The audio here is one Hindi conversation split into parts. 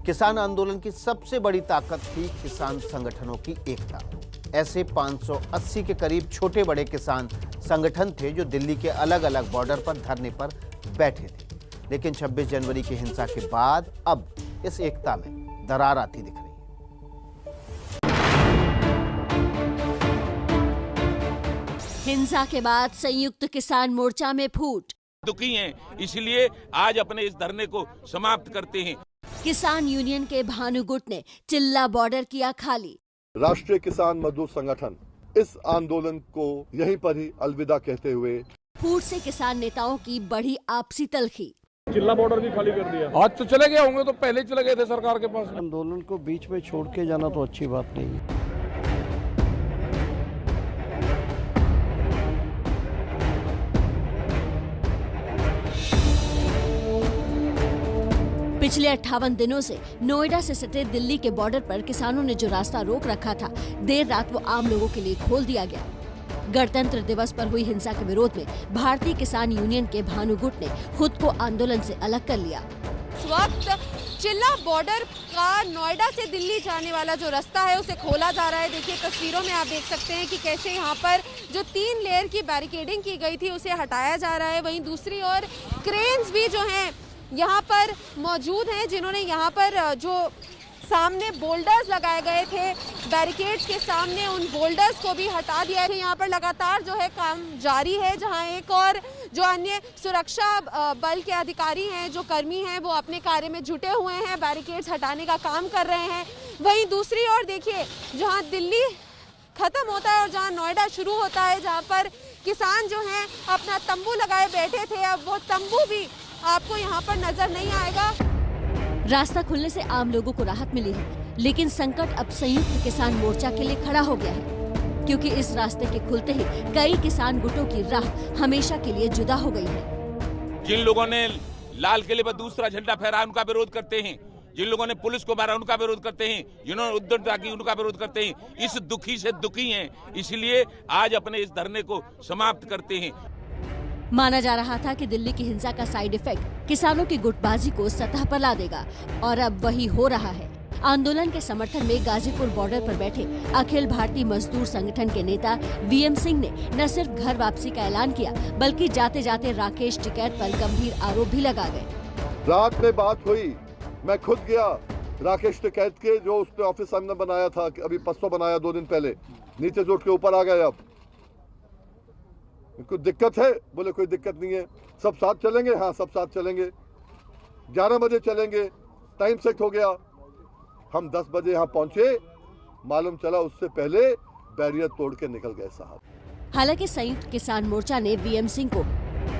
किसान आंदोलन की सबसे बड़ी ताकत थी किसान संगठनों की एकता। ऐसे 580 के करीब छोटे बड़े किसान संगठन थे जो दिल्ली के अलग अलग बॉर्डर पर धरने पर बैठे थे। लेकिन 26 जनवरी की हिंसा के बाद अब इस एकता में दरार आती दिख रही है। हिंसा के बाद संयुक्त किसान मोर्चा में फूट। दुखी हैं, इसलिए आज अपने इस धरने को समाप्त करते हैं। किसान यूनियन के भानु गुट ने चिल्ला बॉर्डर किया खाली। राष्ट्रीय किसान मजदूर संगठन इस आंदोलन को यहीं पर ही अलविदा कहते हुए फूट से किसान नेताओं की बढ़ी आपसी तलखी। चिल्ला बॉर्डर भी खाली कर दिया। आज तो चले गए होंगे, तो पहले ही चले गए थे सरकार के पास। आंदोलन को बीच में छोड़ के जाना तो अच्छी बात नहीं है। पिछले 58 दिनों से नोएडा से सटे दिल्ली के बॉर्डर पर किसानों ने जो रास्ता रोक रखा था, देर रात वो आम लोगों के लिए खोल दिया गया। गणतंत्र दिवस पर हुई हिंसा के विरोध में भारतीय किसान यूनियन के भानु गुट ने खुद को आंदोलन से अलग कर लिया। इस वक्त चिल्ला बॉर्डर का नोएडा से दिल्ली जाने वाला जो रास्ता है उसे खोला जा रहा है। देखिए तस्वीरों में आप देख सकते हैं कि कैसे यहाँ पर जो 3 लेयर की बैरिकेडिंग की गई थी उसे हटाया जा रहा है। वहीं दूसरी ओर क्रेन्स भी जो हैं यहाँ पर मौजूद हैं, जिन्होंने यहाँ पर जो सामने बोल्डर्स लगाए गए थे बैरिकेड्स के सामने, उन बोल्डर्स को भी हटा दिया है। यहाँ पर लगातार जो है काम जारी है, जहाँ एक और जो अन्य सुरक्षा बल के अधिकारी हैं, जो कर्मी हैं, वो अपने कार्य में जुटे हुए हैं, बैरिकेड्स हटाने का काम कर रहे हैं। वहीं दूसरी ओर देखिए, जहाँ दिल्ली खत्म होता है और जहाँ नोएडा शुरू होता है, जहाँ पर किसान जो हैं अपना तंबू लगाए बैठे थे, अब वो तंबू भी आपको यहाँ पर नजर नहीं आएगा। रास्ता खुलने से आम लोगों को राहत मिली है, लेकिन संकट अब संयुक्त किसान मोर्चा के लिए खड़ा हो गया है, क्योंकि इस रास्ते के खुलते ही कई किसान गुटों की राह हमेशा के लिए जुदा हो गई है। जिन लोगों ने लाल किले पर दूसरा झंडा फहराया उनका विरोध करते हैं, जिन लोगों ने पुलिस को मारा उनका विरोध करते हैं, जिन्होंने उद्यमता की उनका विरोध करते हैं। इस दुखी से दुखी हैं, इसलिए आज अपने इस धरने को समाप्त करते हैं। माना जा रहा था कि दिल्ली की हिंसा का साइड इफेक्ट किसानों की गुटबाजी को सतह पर ला देगा, और अब वही हो रहा है। आंदोलन के समर्थन में गाजीपुर बॉर्डर पर बैठे अखिल भारतीय मजदूर संगठन के नेता वीएम सिंह ने न सिर्फ घर वापसी का ऐलान किया, बल्कि जाते जाते राकेश टिकैत पर गंभीर आरोप भी लगा गए। रात में बात हुई, मैं खुद गया राकेश टिकैत के जो उसने ऑफिस हमने बनाया था, अभी 500 बनाया 2 दिन पहले, नीचे से उठ के ऊपर आ गए। अब कोई दिक्कत है? बोले कोई दिक्कत नहीं है, सब साथ चलेंगे। हाँ सब साथ चलेंगे, 11 बजे चलेंगे, टाइम सेट हो गया। हम 10 बजे यहाँ पहुंचे, मालूम चला उससे पहले बैरियर तोड़ के निकल गए साहब। हालांकि संयुक्त किसान मोर्चा ने वीएम सिंह को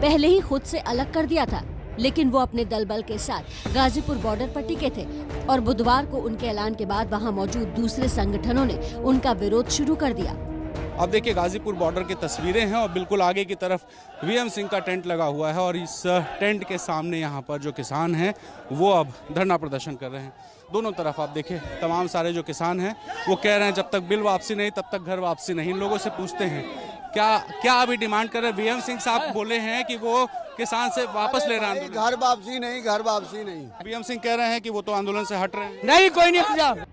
पहले ही खुद से अलग कर दिया था, लेकिन वो अपने दल बल के साथ गाजीपुर बॉर्डर पर टिके थे, और बुधवार को उनके ऐलान के बाद वहाँ मौजूद दूसरे संगठनों ने उनका विरोध शुरू कर दिया। अब देखिए गाजीपुर बॉर्डर की तस्वीरें हैं, और बिल्कुल आगे की तरफ वीएम सिंह का टेंट लगा हुआ है, और इस टेंट के सामने यहाँ पर जो किसान हैं वो अब धरना प्रदर्शन कर रहे हैं। दोनों तरफ आप देखें तमाम सारे जो किसान हैं वो कह रहे हैं जब तक बिल वापसी नहीं तब तक घर वापसी नहीं। इन लोगों से पूछते हैं क्या अभी डिमांड कर रहे हैं। वीएम सिंह साहब बोले हैं कि वो किसान से वापस ले रहे हैं, घर वापसी नहीं, घर वापसी नहीं। वीएम सिंह कह रहे हैं कि वो तो आंदोलन से हट रहे हैं। नहीं, कोई नहीं।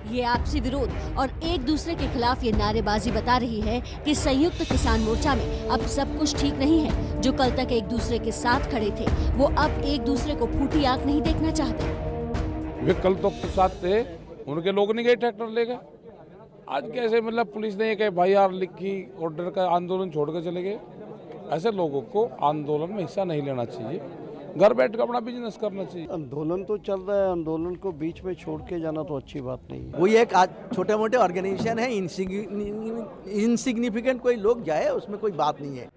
ये आपसी विरोध और एक दूसरे के खिलाफ ये नारेबाजी बता रही है कि संयुक्त किसान मोर्चा में अब सब कुछ ठीक नहीं है। जो कल तक एक दूसरे के साथ खड़े थे, वो अब एक दूसरे को फूटी आंख नहीं देखना चाहते। वे कल तो साथ थे, उनके लोग नहीं गए ट्रैक्टर लेकर। आज कैसे मतलब पुलिस ने कहे भाई यार लिखी ऑर्डर का आंदोलन छोड़ कर चले गए। ऐसे लोगों को आंदोलन में हिस्सा नहीं लेना चाहिए, घर बैठ कर अपना बिजनेस करना चाहिए। आंदोलन तो चल रहा है, आंदोलन को बीच में छोड़ के जाना तो अच्छी बात नहीं है। वो एक छोटे मोटे ऑर्गेनाइजेशन है, इनसिग्निफिकेंट कोई लोग जाए उसमें कोई बात नहीं है।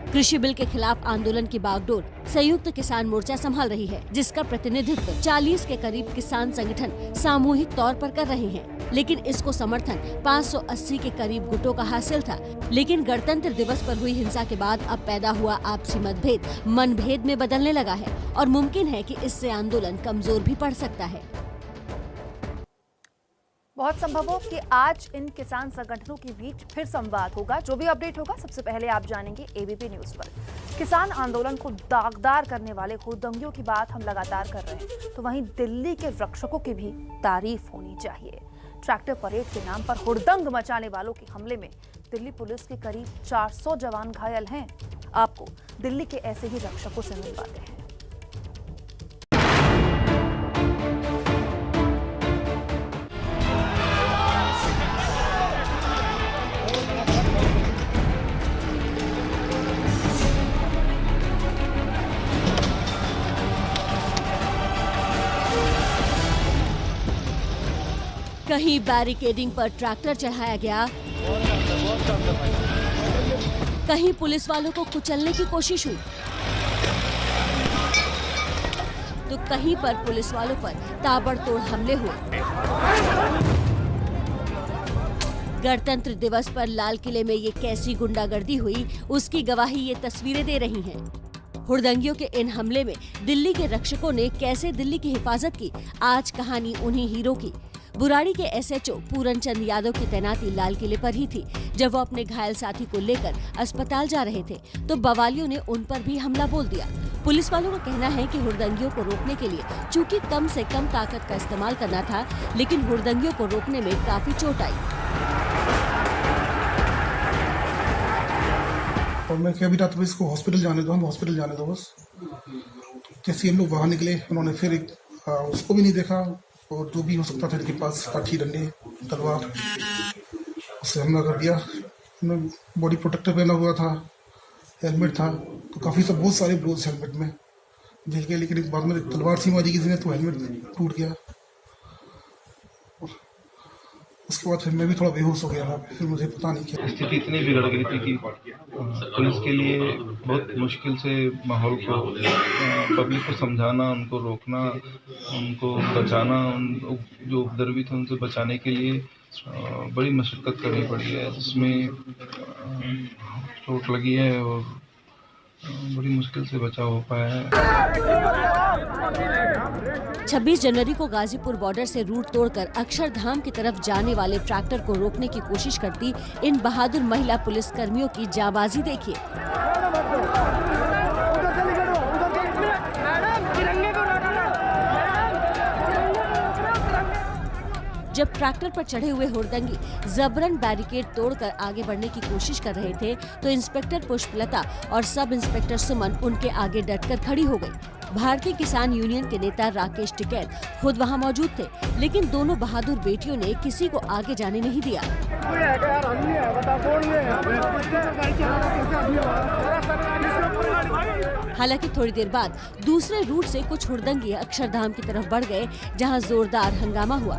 कृषि बिल के खिलाफ आंदोलन की बागडोर संयुक्त किसान मोर्चा संभाल रही है, जिसका प्रतिनिधित्व 40 के करीब किसान संगठन सामूहिक तौर पर कर रहे हैं। लेकिन इसको समर्थन 580 के करीब गुटों का हासिल था। लेकिन गणतंत्र दिवस पर हुई हिंसा के बाद अब पैदा हुआ आपसी मतभेद मनभेद में बदलने लगा है, और मुमकिन है कि इससे आंदोलन कमजोर भी पड़ सकता है। बहुत संभव हो कि आज इन किसान संगठनों के बीच फिर संवाद होगा। जो भी अपडेट होगा सबसे पहले आप जानेंगे एबीपी न्यूज पर। किसान आंदोलन को दागदार करने वाले हुड़दंगियों की बात हम लगातार कर रहे हैं, तो वहीं दिल्ली के रक्षकों की भी तारीफ होनी चाहिए। ट्रैक्टर परेड के नाम पर हुड़दंग मचाने वालों के हमले में दिल्ली पुलिस के करीब 400 जवान घायल हैं। आपको दिल्ली के ऐसे ही रक्षकों से मिलवाते हैं। कहीं बैरिकेडिंग पर ट्रैक्टर चढ़ाया गया, कहीं पुलिस वालों को कुचलने की कोशिश हुई, तो कहीं पर पुलिस वालों पर ताबड़तोड़ हमले हुए। गणतंत्र दिवस पर लाल किले में ये कैसी गुंडागर्दी हुई, उसकी गवाही ये तस्वीरें दे रही हैं। हुड़दंगियों के इन हमले में दिल्ली के रक्षकों ने कैसे दिल्ली की हिफाजत की, आज कहानी उन्हीं हीरो की। बुराड़ी के एसएचओ पूरन चंद यादव की तैनाती लाल किले पर ही थी। जब वो अपने घायल साथी को लेकर अस्पताल जा रहे थे तो बवालियों ने उन पर भी हमला बोल दिया। पुलिस वालों का कहना है कि हुड़दंगियों को रोकने के लिए चूंकि कम से कम ताकत का इस्तेमाल करना था, लेकिन हुड़दंगियों को रोकने में काफी चोट आई। और मैं क्या भी रहा था, इसको हॉस्पिटल जाने दो, हम हॉस्पिटल जाने दो बस। जैसे हम लोग बाहर निकले, उन्होंने फिर उसको भी नहीं देखा और जो भी हो सकता था इनके पास लाठी, डंडे, तलवार, उससे हमला कर दिया। बॉडी प्रोटेक्टर पहना हुआ था, हेलमेट था, तो काफ़ी सब बहुत सारे ब्लोज हेलमेट में झेल के, लेकिन एक बाद में तलवार सी मारी किसी ने तो हेलमेट टूट गया। उसके बाद फिर मैं भी थोड़ा बेहोश हो गया वहाँ पे, फिर मुझे पता नहीं क्या स्थिति इतनी बिगड़ गई थी कि पुलिस के लिए बहुत मुश्किल से माहौल को, पब्लिक को समझाना, उनको रोकना, उनको बचाना, जो उपद्रवी थे उनसे बचाने के लिए बड़ी मशक्कत करनी पड़ी है, जिसमें चोट लगी है और बड़ी मुश्किल से बचाव हो पाया है। 26 जनवरी को गाजीपुर बॉर्डर से रूट तोड़कर अक्षरधाम की तरफ जाने वाले ट्रैक्टर को रोकने की कोशिश करती इन बहादुर महिला पुलिस कर्मियों की जाबाजी देखिए। जब ट्रैक्टर पर चढ़े हुए हुड़दंगी जबरन बैरिकेड तोड़कर आगे बढ़ने की कोशिश कर रहे थे तो इंस्पेक्टर पुष्पलता और सब इंस्पेक्टर सुमन उनके आगे डटकर खड़ी हो गई। भारतीय किसान यूनियन के नेता राकेश टिकैत खुद वहां मौजूद थे, लेकिन दोनों बहादुर बेटियों ने किसी को आगे जाने नहीं दिया। हालांकि थोड़ी देर बाद दूसरे रूट से कुछ हुड़दंगी अक्षरधाम की तरफ बढ़ गए, जहां जोरदार हंगामा हुआ।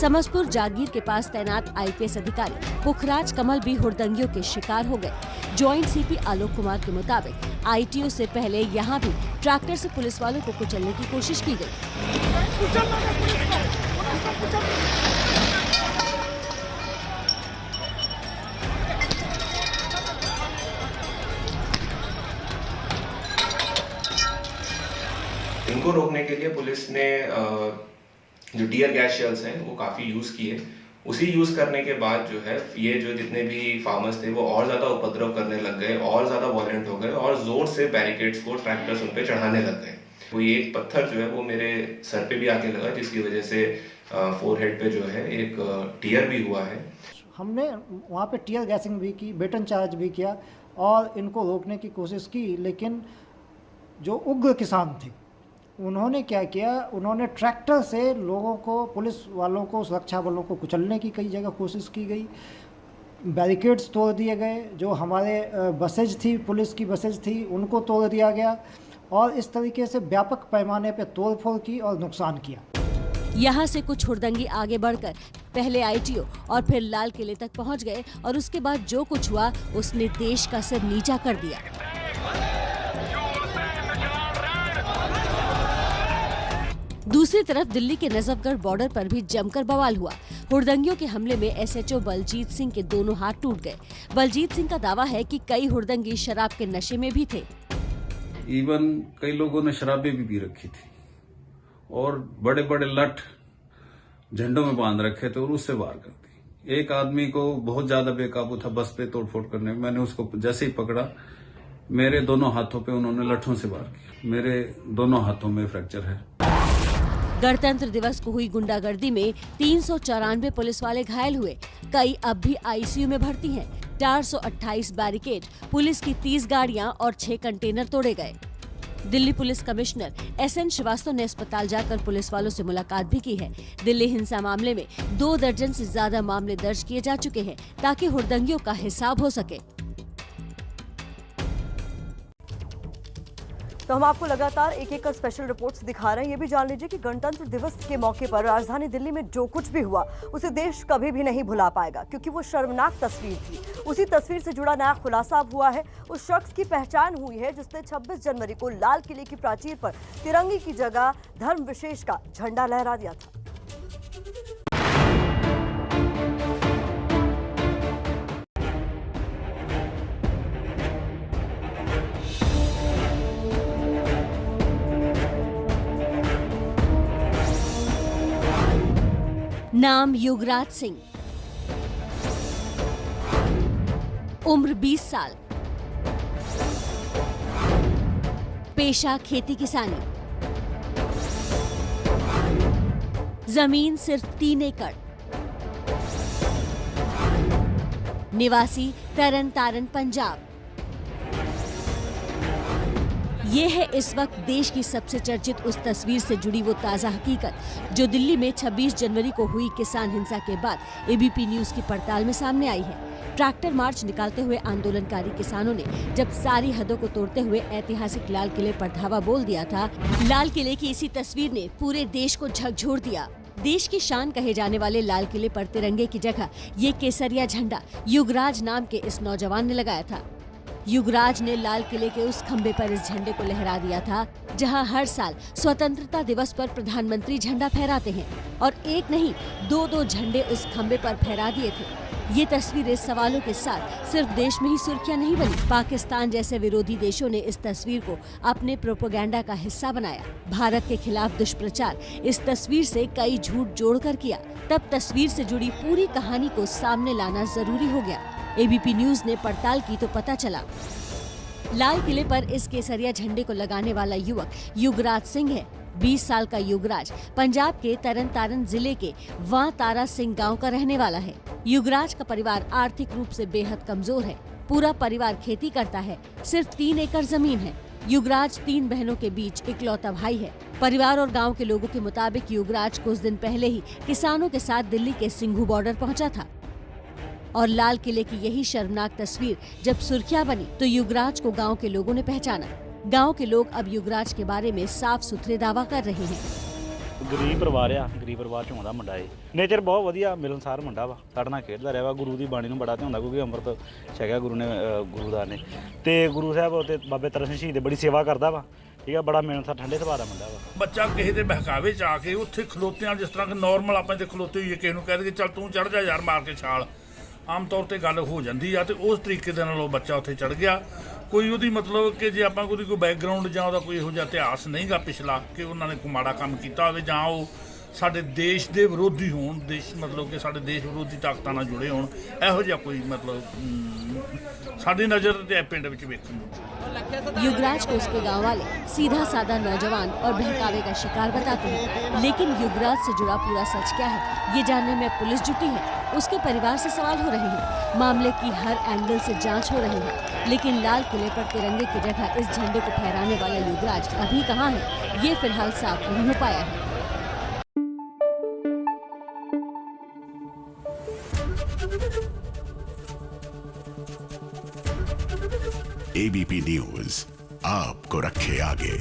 समसपुर जागीर के पास तैनात आईपीएस अधिकारी पुखराज कमल भी हुड़दंगियों के शिकार हो गए। जॉइंट सीपी आलोक कुमार के मुताबिक आईटीओ से पहले यहां भी ट्रैक्टर से पुलिस वालों को कुचलने की कोशिश की गई। इनको रोकने के लिए पुलिस ने जो टीयर गैस शेल्स हैं वो काफ़ी यूज़ किए। उसी यूज़ करने के बाद जो है ये जो जितने भी फार्मर्स थे वो और ज़्यादा उपद्रव करने लग गए, और ज़्यादा वॉलेंट हो गए और ज़ोर से बैरिकेड्स को ट्रैक्टर्स उन पे चढ़ाने लग गए। वो ये एक पत्थर जो है वो मेरे सर पे भी आके लगा, जिसकी वजह से फोरहेड पे जो है एक टीयर भी हुआ है। हमने वहाँ पे टीयर गैसिंग भी की, बेटन चार्ज भी किया और इनको रोकने की कोशिश की, लेकिन जो उग्र किसान थे उन्होंने क्या किया, उन्होंने ट्रैक्टर से लोगों को, पुलिस वालों को, सुरक्षा बलों को कुचलने की कई जगह कोशिश की गई। बैरिकेड्स तोड़ दिए गए, जो हमारे बसेज थी, पुलिस की बसेज थी, उनको तोड़ दिया गया और इस तरीके से व्यापक पैमाने पर तोड़फोड़ की और नुकसान किया। यहाँ से कुछ हुड़दंगी आगे बढ़कर पहले आईटीओ और फिर लाल किले तक पहुँच गए और उसके बाद जो कुछ हुआ उसने देश का सिर नीचा कर दिया। दूसरी तरफ दिल्ली के नजफगढ़ बॉर्डर पर भी जमकर बवाल हुआ। हुड़दंगियों के हमले में एसएचओ बलजीत सिंह के दोनों हाथ टूट गए। बलजीत सिंह का दावा है कि कई हुड़दंगी शराब के नशे में भी थे। इवन कई लोगों ने शराबें भी पी रखी थी और बड़े बड़े लठ झंडों में बांध रखे थे और उससे वार कर दी। एक आदमी को बहुत ज्यादा बेकाबू था बस पे तोड़फोड़ करने में, मैंने उसको जैसे ही पकड़ा मेरे दोनों हाथों पे उन्होंने लट्ठों से वार किया। मेरे दोनों हाथों में फ्रैक्चर है। गणतंत्र दिवस को हुई गुंडागर्दी में 394 पुलिस वाले घायल हुए, कई अब भी आईसीयू में भर्ती हैं। 428 बैरिकेड, पुलिस की 30 गाड़ियां और 6 कंटेनर तोड़े गए। Delhi police commissioner SN Srivastava ने अस्पताल जाकर पुलिस वालों से मुलाकात भी की है। दिल्ली हिंसा मामले में 2 दर्जन से ज्यादा मामले दर्ज किए जा चुके हैं ताकि हुड़दंगियों का हिसाब हो सके। तो हम आपको लगातार एक एक कर स्पेशल रिपोर्ट्स दिखा रहे हैं। ये भी जान लीजिए कि गणतंत्र दिवस के मौके पर राजधानी दिल्ली में जो कुछ भी हुआ उसे देश कभी भी नहीं भुला पाएगा, क्योंकि वो शर्मनाक तस्वीर थी। उसी तस्वीर से जुड़ा नया खुलासा अब हुआ है। उस शख्स की पहचान हुई है जिसने 26 जनवरी को लाल किले की प्राचीर पर तिरंगे की जगह धर्म विशेष का झंडा लहरा दिया था। नाम युगराज सिंह, उम्र 20 साल, पेशा खेती किसानी, जमीन सिर्फ 3 एकड़, निवासी तरन तारन पंजाब। ये है इस वक्त देश की सबसे चर्चित उस तस्वीर से जुड़ी वो ताज़ा हकीकत जो दिल्ली में 26 जनवरी को हुई किसान हिंसा के बाद ABP न्यूज की पड़ताल में सामने आई है। ट्रैक्टर मार्च निकालते हुए आंदोलनकारी किसानों ने जब सारी हदों को तोड़ते हुए ऐतिहासिक लाल किले पर धावा बोल दिया था, लाल किले की इसी तस्वीर ने पूरे देश को झकझोर दिया। देश की शान कहे जाने वाले लाल किले पर तिरंगे की जगह ये केसरिया झंडा युगराज नाम के इस नौजवान ने लगाया था। युगराज ने लाल किले के उस खंबे पर इस झंडे को लहरा दिया था जहां हर साल स्वतंत्रता दिवस पर प्रधानमंत्री झंडा फहराते हैं, और एक नहीं 2-2 झंडे उस खंबे पर फहरा दिए थे। ये तस्वीरें सवालों के साथ सिर्फ देश में ही सुर्खियां नहीं बनी, पाकिस्तान जैसे विरोधी देशों ने इस तस्वीर को अपने प्रोपेगेंडा का हिस्सा बनाया। भारत के खिलाफ दुष्प्रचार इस तस्वीर से कई झूठ जोड़कर किया। तब तस्वीर से जुड़ी पूरी कहानी को सामने लाना जरूरी हो गया। ABP न्यूज ने पड़ताल की तो पता चला लाल किले पर इस केसरिया झंडे को लगाने वाला युवक युगराज सिंह है। 20 साल का युगराज पंजाब के तरन तारन जिले के वां तारा सिंह गांव का रहने वाला है। युगराज का परिवार आर्थिक रूप से बेहद कमजोर है। पूरा परिवार खेती करता है। सिर्फ 3 एकड़ जमीन है। युगराज 3 बहनों के बीच इकलौता भाई है। परिवार और गांव के लोगों के मुताबिक युगराज कुछ दिन पहले ही किसानों के साथ दिल्ली के सिंघू बॉर्डर पहुंचा था, और लाल किले की यही शर्मनाक तस्वीर जब सुर्खियां बनी तो युगराज को गांव के लोगों ने पहचाना। गांव के लोग अब युगराज के बारे में साफ सुथरे दावा कर रहे हैं। गरीब परिवार ਆ, ਗਰੀਬ ਪਰਿਵਾਰ ਚੋਂ ਆਉਂਦਾ ਮੁੰਡਾ ਏ। ਨੇਚਰ ਬਹੁਤ ਵਧੀਆ, ਮਿਲਨਸਾਰ ਮੁੰਡਾ ਵਾ, ਸਾਡੇ ਨਾਲ ਖੇਡਦਾ ਰਿਹਾ ਵਾ। ਗੁਰੂ ਦੀ ਬਾਣੀ ਨੂੰ ਬੜਾ ਧਿਆਉਂਦਾ ਕਿਉਂਕਿ ਅੰਮ੍ਰਿਤ ਛਕਿਆ ਗੁਰੂਦਾਰ ਨੇ, ਤੇ ਗੁਰੂ ਸਾਹਿਬ ਤੇ ਬਾਬੇ ਤਰਨ ਸਿੰਘ ਸ਼ਹੀਦ ਦੀ ਬੜੀ ਸੇਵਾ ਕਰਦਾ ਵਾ। ਠੀਕ ਆ, ਬੜਾ ਮਿਲਨਸਾਰ ਠੰਡੇ ਸੁਭਾਅ ਦਾ ਮੁੰਡਾ ਵਾ। ਬੱਚਾ ਕਿਸੇ ਦੇ ਬਹਿਕਾਵੇ 'ਚ ਆ ਕੇ ਉੱਥੇ ਖਲੋਤਿਆਂ ਜਿਸ ਤਰ੍ਹਾਂ ਕਿ ਨਾਰਮਲ ਆਪਾਂ ਤੇ ਖਲੋਤੇ ਹੋਈਏ ਕਿਸੇ ਨੂੰ ਕਹਿ ਦੇ ਚੱਲ ਤੂੰ ਚੜ ਜਾ ਯਾਰ ਮਾਰ ਕੇ ਛਾਲ, ਆਮ ਤੌਰ ਤੇ ਗੱਲ ਹੋ ਜਾਂਦੀ ਆ। ਤੇ ਉਸ ਤਰੀਕੇ ਦੇ ਨਾਲ ਉਹ ਬੱਚਾ ਉੱਥੇ ਚੜ ਗਿਆ। ਕੋਈ ਉਹਦੀ ਮਤਲਬ ਕਿ ਜੇ ਆਪਾਂ ਕੋਈ ਬੈਕਗਰਾਉਂਡ ਜਾਂ ਉਹਦਾ ਕੋਈ ਇਹੋ ਜਿਹਾ ਇਤਿਹਾਸ ਨਹੀਂਗਾ ਪਿਛਲਾ ਕਿ ਉਹਨਾਂ ਨੇ ਕੋਈ ਮਾੜਾ ਕੰਮ ਕੀਤਾ ਹੋਵੇ ਜਾਂ ਉਹ ਸਾਡੇ ਦੇਸ਼ ਦੇ ਵਿਰੋਧੀ ਹੋਣ, ਦੇਸ਼ ਮਤਲਬ ਕਿ ਸਾਡੇ ਦੇਸ਼ ਵਿਰੋਧੀ ਤਾਕਤਾਂ ਨਾਲ ਜੁੜੇ ਹੋਣ, ਇਹੋ ਜਿਹਾ ਕੋਈ ਮਤਲਬ ਸਾਡੀ ਨਜ਼ਰ ਤੇ ਪਿੰਡ ਵਿੱਚ ਵੇਖਣ ਨੂੰ। युगराज को उसके गांव वाले सीधा साधा नौजवान और बहकावे का शिकार बताते हैं, लेकिन युगराज से जुड़ा पूरा सच क्या है ये जानने में पुलिस जुटी है। उसके परिवार से सवाल हो रहे हैं, मामले की हर एंगल से जांच हो रही है, लेकिन लाल किले पर तिरंगे की जगह इस झंडे को फहराने वाला युगराज अभी कहाँ है ये फिलहाल साफ नहीं हो पाया है। ABP न्यूज आपको रखे आगे।